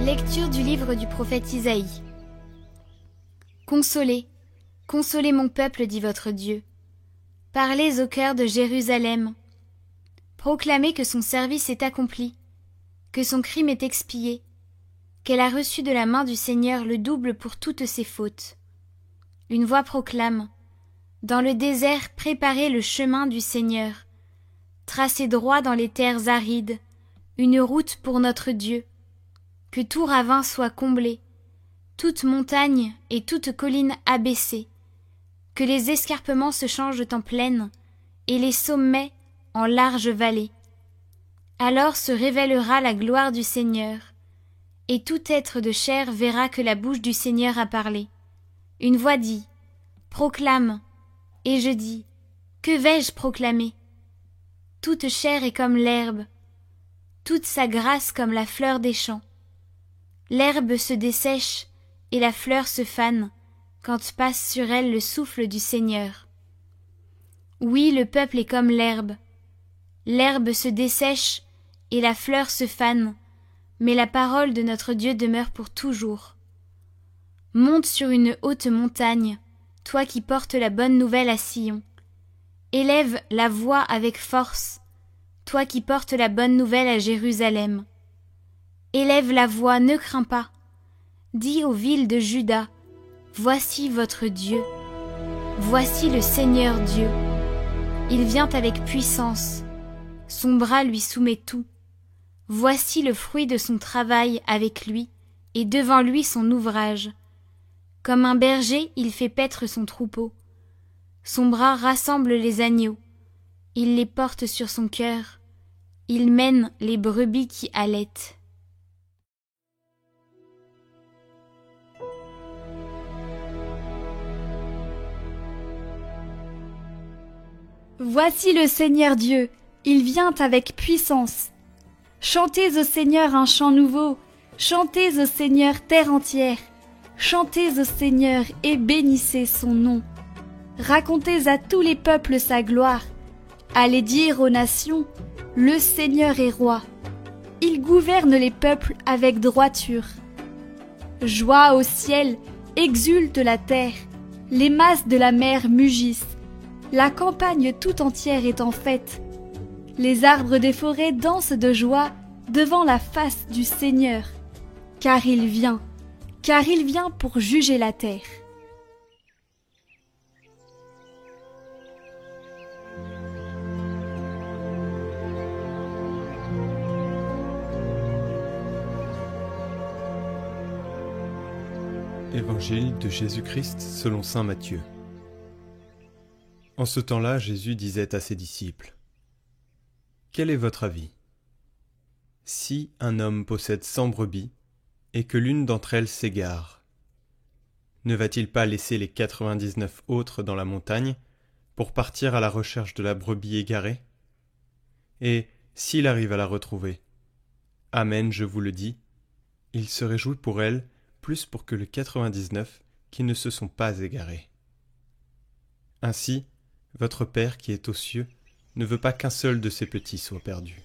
Lecture du livre du prophète Isaïe. Consolez, consolez mon peuple, dit votre Dieu. Parlez au cœur de Jérusalem. Proclamez que son service est accompli, que son crime est expié, qu'elle a reçu de la main du Seigneur le double pour toutes ses fautes. Une voix proclame: dans le désert, préparez le chemin du Seigneur. Tracez droit dans les terres arides, une route pour notre Dieu. Que tout ravin soit comblé, toute montagne et toute colline abaissée. Que les escarpements se changent en plaine, et les sommets en larges vallées. Alors se révélera la gloire du Seigneur, et tout être de chair verra que la bouche du Seigneur a parlé. Une voix dit: proclame, et je dis: que vais-je proclamer? Toute chair est comme l'herbe, toute sa grâce comme la fleur des champs. L'herbe se dessèche et la fleur se fane quand passe sur elle le souffle du Seigneur. Oui, le peuple est comme l'herbe. L'herbe se dessèche et la fleur se fane, mais la parole de notre Dieu demeure pour toujours. Monte sur une haute montagne, toi qui portes la bonne nouvelle à Sion. Élève la voix avec force, toi qui portes la bonne nouvelle à Jérusalem. Élève la voix, ne crains pas. Dis aux villes de Juda: voici votre Dieu. Voici le Seigneur Dieu. Il vient avec puissance. Son bras lui soumet tout. Voici le fruit de son travail avec lui, et devant lui son ouvrage. Comme un berger, il fait paître son troupeau. Son bras rassemble les agneaux. Il les porte sur son cœur. Il mène les brebis qui allaitent. Voici le Seigneur Dieu, il vient avec puissance. Chantez au Seigneur un chant nouveau, chantez au Seigneur terre entière, chantez au Seigneur et bénissez son nom. Racontez à tous les peuples sa gloire, allez dire aux nations: le Seigneur est roi. Il gouverne les peuples avec droiture. Joie au ciel, exulte la terre, les masses de la mer mugissent. La campagne tout entière est en fête. Les arbres des forêts dansent de joie devant la face du Seigneur, car il vient pour juger la terre. Évangile de Jésus-Christ selon saint Matthieu. En ce temps-là, Jésus disait à ses disciples: quel est votre avis? Si un homme possède 100 brebis, et que l'une d'entre elles s'égare, ne va-t-il pas laisser les 99 autres dans la montagne pour partir à la recherche de la brebis égarée? Et s'il arrive à la retrouver, amen, je vous le dis, il se réjouit pour elle plus pour que les 99 qui ne se sont pas égarés. Ainsi, votre Père qui est aux cieux ne veut pas qu'un seul de ses petits soit perdu.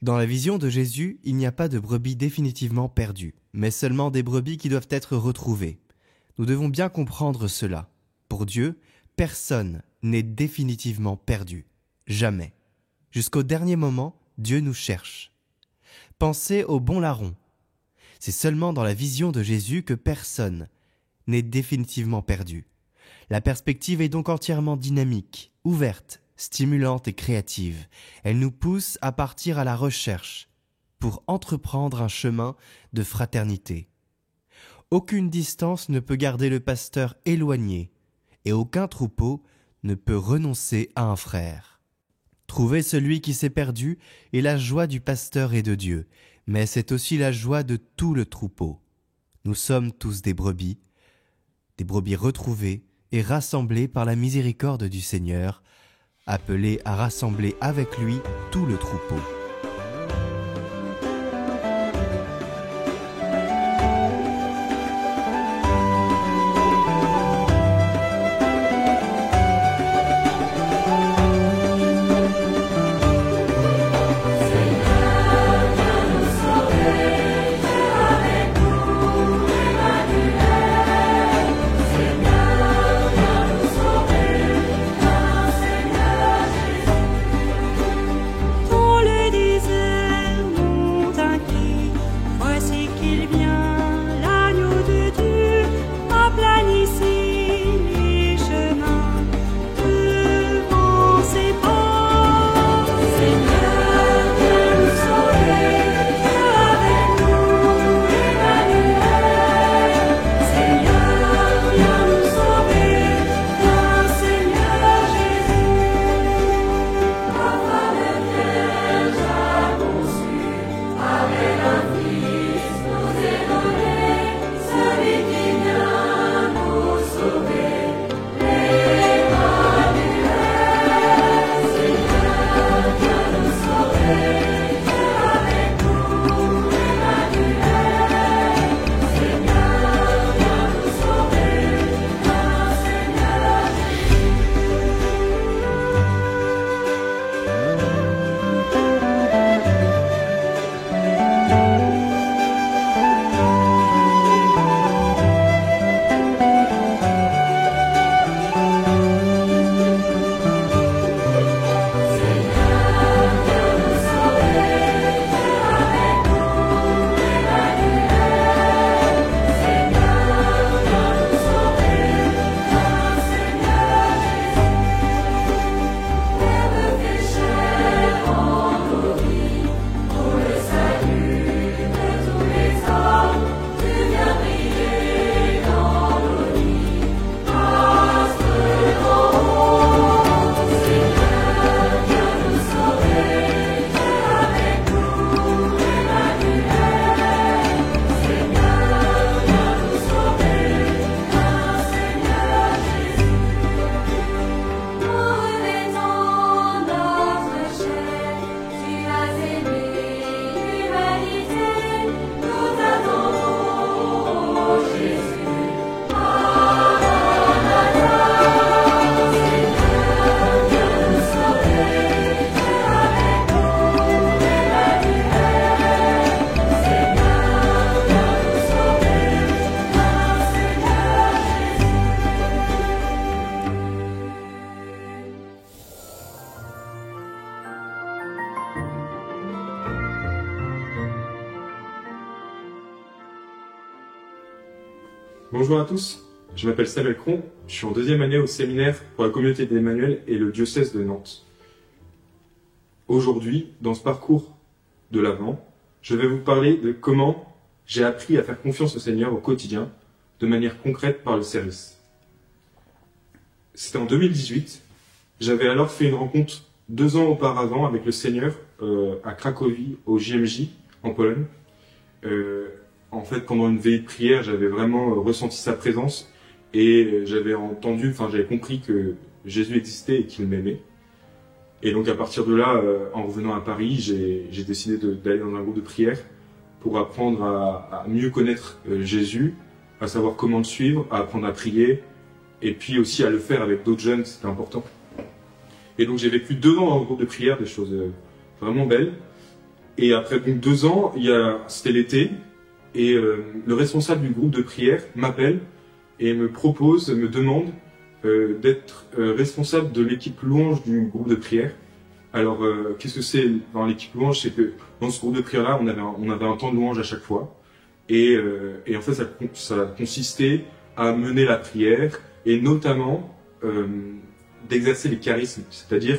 Dans la vision de Jésus, il n'y a pas de brebis définitivement perdues, mais seulement des brebis qui doivent être retrouvées. Nous devons bien comprendre cela. Pour Dieu, personne n'est définitivement perdu. Jamais. Jusqu'au dernier moment, Dieu nous cherche. Pensez au bon larron. C'est seulement dans la vision de Jésus que personne n'est définitivement perdu. La perspective est donc entièrement dynamique, ouverte, stimulante et créative. Elle nous pousse à partir à la recherche pour entreprendre un chemin de fraternité. Aucune distance ne peut garder le pasteur éloigné et aucun troupeau ne peut renoncer à un frère. Trouver celui qui s'est perdu est la joie du pasteur et de Dieu, mais c'est aussi la joie de tout le troupeau. Nous sommes tous des brebis retrouvées et rassemblées par la miséricorde du Seigneur. appelé à rassembler avec lui tout le troupeau. Bonjour à tous, je m'appelle Samuel Cron, je suis en deuxième année au séminaire pour la communauté d'Emmanuel et le diocèse de Nantes. Aujourd'hui, dans ce parcours de l'Avent, je vais vous parler de comment j'ai appris à faire confiance au Seigneur au quotidien, de manière concrète par le service. C'était en 2018, j'avais alors fait une rencontre 2 ans auparavant avec le Seigneur à Cracovie, au JMJ, en Pologne. En fait, pendant une veillée de prière, j'avais vraiment ressenti sa présence et j'avais compris que Jésus existait et qu'il m'aimait. Et donc à partir de là, en revenant à Paris, j'ai décidé d'aller dans un groupe de prière pour apprendre à mieux connaître Jésus, à savoir comment le suivre, à apprendre à prier et puis aussi à le faire avec d'autres jeunes, c'était important. Et donc j'ai vécu 2 ans dans un groupe de prière, des choses vraiment belles. Et après donc 2 ans, c'était l'été. Et le responsable du groupe de prière m'appelle et me demande d'être responsable de l'équipe louange du groupe de prière. Alors, qu'est-ce que c'est dans l'équipe louange? C'est que dans ce groupe de prière-là, on avait un temps de louange à chaque fois. Et en fait, ça consistait à mener la prière et notamment d'exercer les charismes, c'est-à-dire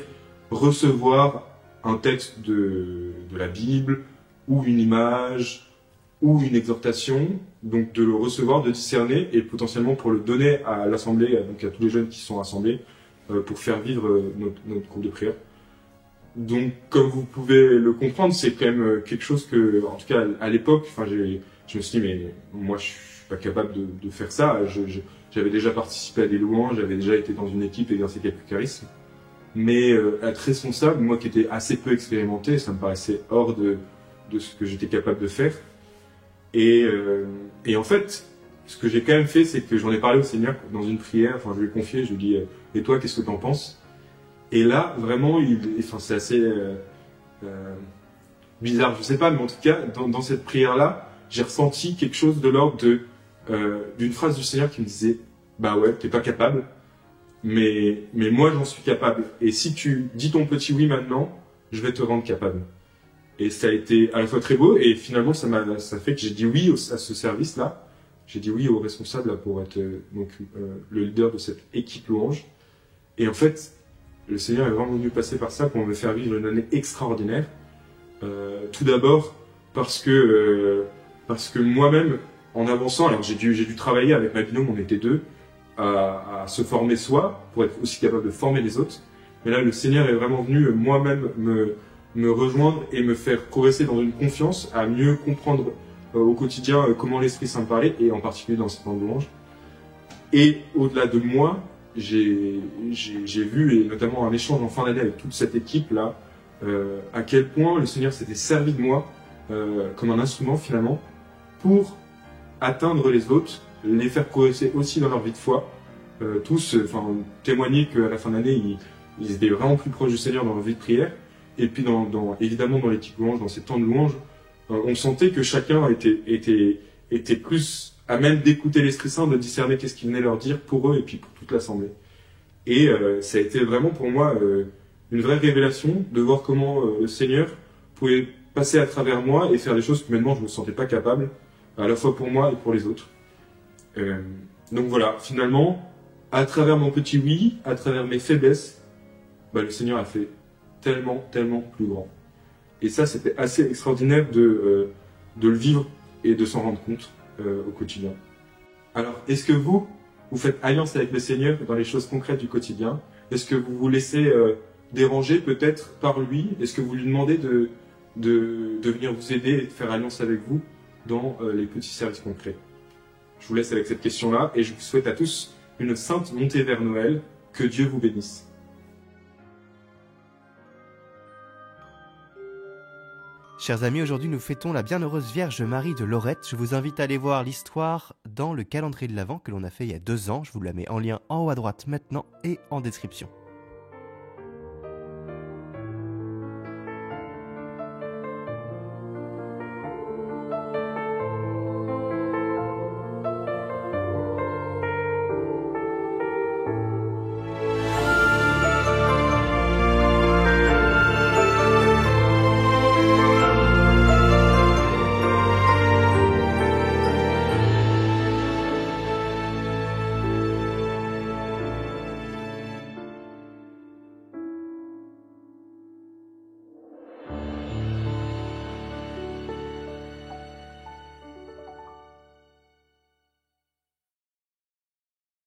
recevoir un texte de la Bible ou une image ou une exhortation, donc de le recevoir, de discerner et potentiellement pour le donner à l'assemblée, donc à tous les jeunes qui sont rassemblés, pour faire vivre notre groupe de prière. Donc, comme vous pouvez le comprendre, c'est quand même quelque chose que, en tout cas à l'époque, je me suis dit, mais moi je suis pas capable de faire ça. J'avais déjà participé à des louanges, j'avais déjà été dans une équipe et exercé quelques charismes. mais être responsable, moi qui étais assez peu expérimenté, ça me paraissait hors de ce que j'étais capable de faire. Et en fait, ce que j'ai quand même fait, c'est que j'en ai parlé au Seigneur dans une prière, enfin je lui ai confié, je lui ai dit « Et toi, qu'est-ce que t'en penses ?» Et là, vraiment, c'est assez bizarre, je sais pas, mais en tout cas, dans cette prière-là, j'ai ressenti quelque chose de l'ordre d'une phrase du Seigneur qui me disait « Bah ouais, t'es pas capable, mais moi j'en suis capable. Et si tu dis ton petit oui maintenant, je vais te rendre capable. » Et ça a été à la fois très beau, et finalement ça fait que j'ai dit oui à ce service-là. J'ai dit oui au responsable là, pour être le leader de cette équipe louange. Et en fait, le Seigneur est vraiment venu passer par ça pour me faire vivre une année extraordinaire. Tout d'abord parce que moi-même, en avançant, alors j'ai dû travailler avec ma binôme, on était deux, à se former soi, pour être aussi capable de former les autres. Mais là, le Seigneur est vraiment venu moi-même me rejoindre et me faire progresser dans une confiance, à mieux comprendre au quotidien comment l'Esprit Saint me parlait, et en particulier dans ce temps de louange. Et au-delà de moi, j'ai vu, et notamment un échange en fin d'année avec toute cette équipe-là, à quel point le Seigneur s'était servi de moi comme un instrument finalement pour atteindre les autres, les faire progresser aussi dans leur vie de foi. Tous témoigner qu'à la fin d'année, ils étaient vraiment plus proches du Seigneur dans leur vie de prière. Et puis évidemment dans l'équipe louange, dans ces temps de louange, on sentait que chacun était plus à même d'écouter l'Esprit Saint, de discerner qu'est-ce qu'il venait leur dire pour eux et puis pour toute l'assemblée. Et ça a été vraiment pour moi une vraie révélation de voir comment le Seigneur pouvait passer à travers moi et faire des choses que maintenant je ne me sentais pas capable, à la fois pour moi et pour les autres. Donc voilà, finalement, à travers mon petit oui, à travers mes faiblesses, le Seigneur a fait tellement plus grand. Et ça, c'était assez extraordinaire de le vivre et de s'en rendre compte au quotidien. Alors, est-ce que vous faites alliance avec le Seigneur dans les choses concrètes du quotidien? Est-ce que vous vous laissez déranger peut-être par lui? Est-ce que vous lui demandez de venir vous aider et de faire alliance avec vous dans les petits services concrets? Je vous laisse avec cette question-là et je vous souhaite à tous une sainte montée vers Noël. Que Dieu vous bénisse. Chers amis, aujourd'hui nous fêtons la bienheureuse Vierge Marie de Lorette. Je vous invite à aller voir l'histoire dans le calendrier de l'Avent que l'on a fait il y a 2 ans. Je vous la mets en lien en haut à droite maintenant et en description.